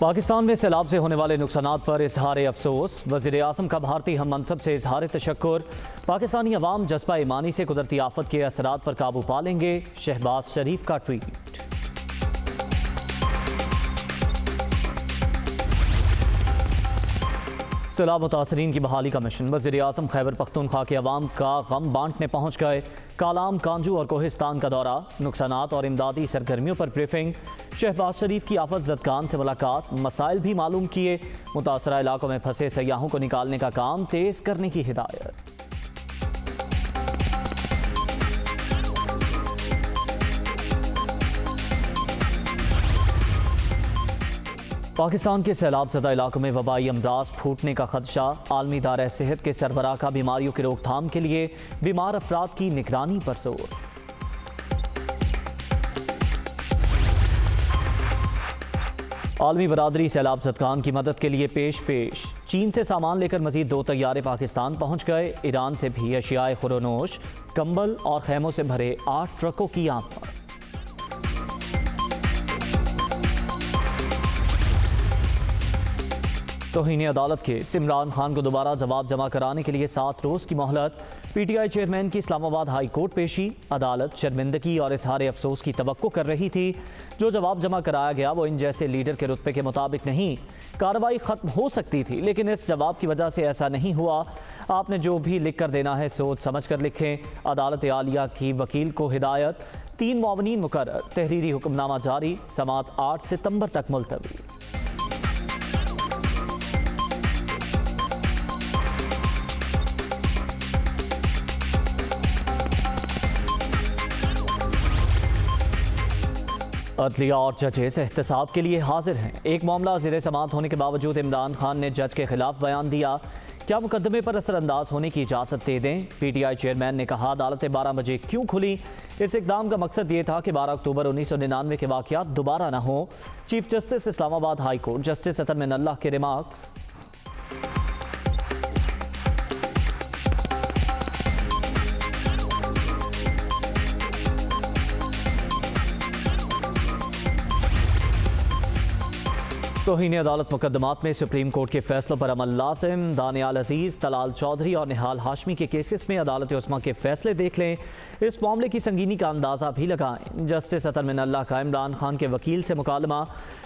पाकिस्तान में सैलाब से होने वाले नुकसानात पर इजहार अफसोस। वज़ीर-ए-आज़म का भारतीय हम मनसब से इजहार तशक्कुर। पाकिस्तानी अवाम जज्बा ईमानी से कुदरती आफत के असरात पर काबू पा लेंगे। शहबाज शरीफ का ट्वीट। सैलाब मुतासरीन की बहाली का मिशन। वज़ीर-ए-आज़म खैबर पख्तूनख्वा के अवाम का गम बांटने पहुँच गए। कालाम, कांजू और कोहिस्तान का दौरा, नुकसानात और इमदादी सरगर्मियों पर ब्रीफिंग। शहबाज शरीफ की आफत ज़दगान से मुलाकात, मसाइल भी मालूम किए। मुतासरा इलाकों में फंसे सयाहों को निकालने का काम तेज़ करने की हिदायत। पाकिस्तान के सैलाब ज़दा इलाकों में वबाई अमराज फूटने का खदशा। आलमी इदारा सेहत के सरबराह का बीमारियों की रोकथाम के लिए बीमार अफराद की निगरानी पर जोर। आलमी बरादरी सैलाब ज़दगान की मदद के लिए पेश। चीन से सामान लेकर मजीद 2 तैयारे पाकिस्तान पहुँच गए। ईरान से भी अशियाए खुरोनोश, कंबल और खैमों से भरे 8 ट्रकों की आमद। तौहीन अदालत केस। इमरान खान को दोबारा जवाब जमा कराने के लिए 7 रोज़ की मोहलत। PTI चेयरमैन की इस्लामाबाद हाई कोर्ट पेशी। अदालत शर्मिंदगी और इजहार अफसोस की तवक्को कर रही थी। जो जवाब जमा कराया गया वो इन जैसे लीडर के रुतबे के मुताबिक नहीं। कार्रवाई ख़त्म हो सकती थी लेकिन इस जवाब की वजह से ऐसा नहीं हुआ। आपने जो भी लिख कर देना है सोच समझ कर लिखें। अदालत आलिया की वकील को हिदायत। 3 मुआवनीन मुकर्रर। तहरीरी हुक्मनामा जारी। समाअत 8 सितंबर तक मुलतवी। अदलिया और जजेस एहतसाब के लिए हाजिर हैं। एक मामला ज़ेर समाअत होने के बावजूद इमरान खान ने जज के खिलाफ बयान दिया। क्या मुकदमे पर असरअंदाज होने की इजाज़त दे दें? PTI चेयरमैन ने कहा अदालतें 12 बजे क्यों खुली? इस इकदाम का मकसद ये था कि 12 अक्टूबर 1999 के वाक़यात दोबारा न हो। Chief justice Islamabad high court justice Athar Minallah के रिमार्क्स। तौहीन अदालत मुकदमात में सुप्रीम कोर्ट के फैसलों पर अमल लाजिम। दानियाल अजीज, तलाल चौधरी और निहाल हाशमी के केसेस में अदालत उस्मा के फैसले देख लें। इस मामले की संगीनी का अंदाज़ा भी लगाएं। जस्टिस अतर मिनल्लाह का इमरान खान के वकील से मुकालमा।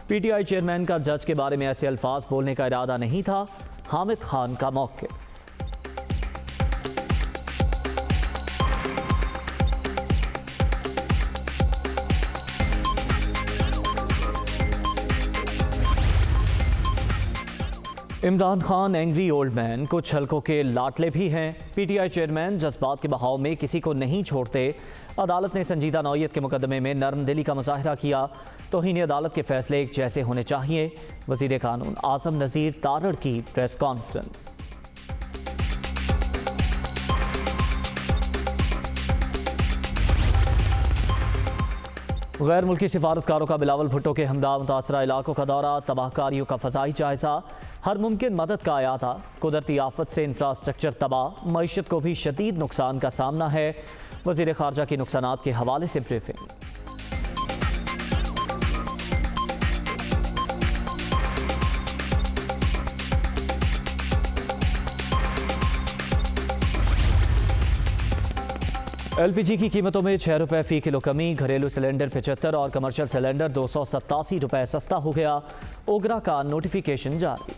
PTI चेयरमैन का जज के बारे में ऐसे अल्फाज बोलने का इरादा नहीं था। हामिद खान का मौक़िफ़। Imran Khan angry old man, कुछ हल्कों के लाटले भी हैं। PTI चेयरमैन जज्बात के बहाव में किसी को नहीं छोड़ते। अदालत ने संजीदा नौयत के मुकदमे में नरम दिली का मुजाहरा किया। तौहीन अदालत के फैसले एक जैसे होने चाहिए। वज़ीर कानून आज़म नज़ीर तारड़ की प्रेस कॉन्फ्रेंस। गैर मुल्की सिफारतकारों का बिलावल भुट्टो के हमरा मुतासरा इलाकों का दौरा। तबाहकारियों का फ़ज़ाई जायज़ा। हर मुमकिन मदद का अयादा। कुदरती आफत से इंफ्रास्ट्रक्चर तबाह, मईशत को भी शदीद नुकसान का सामना है। वज़ीर ख़ारजा की नुकसानात के हवाले से ब्रीफिंग। LPG की कीमतों में 6 रुपये फ़ी किलो कमी। घरेलू सिलेंडर 75 और कमर्शियल सिलेंडर 287 रुपये सस्ता हो गया। ओगरा का नोटिफिकेशन जारी।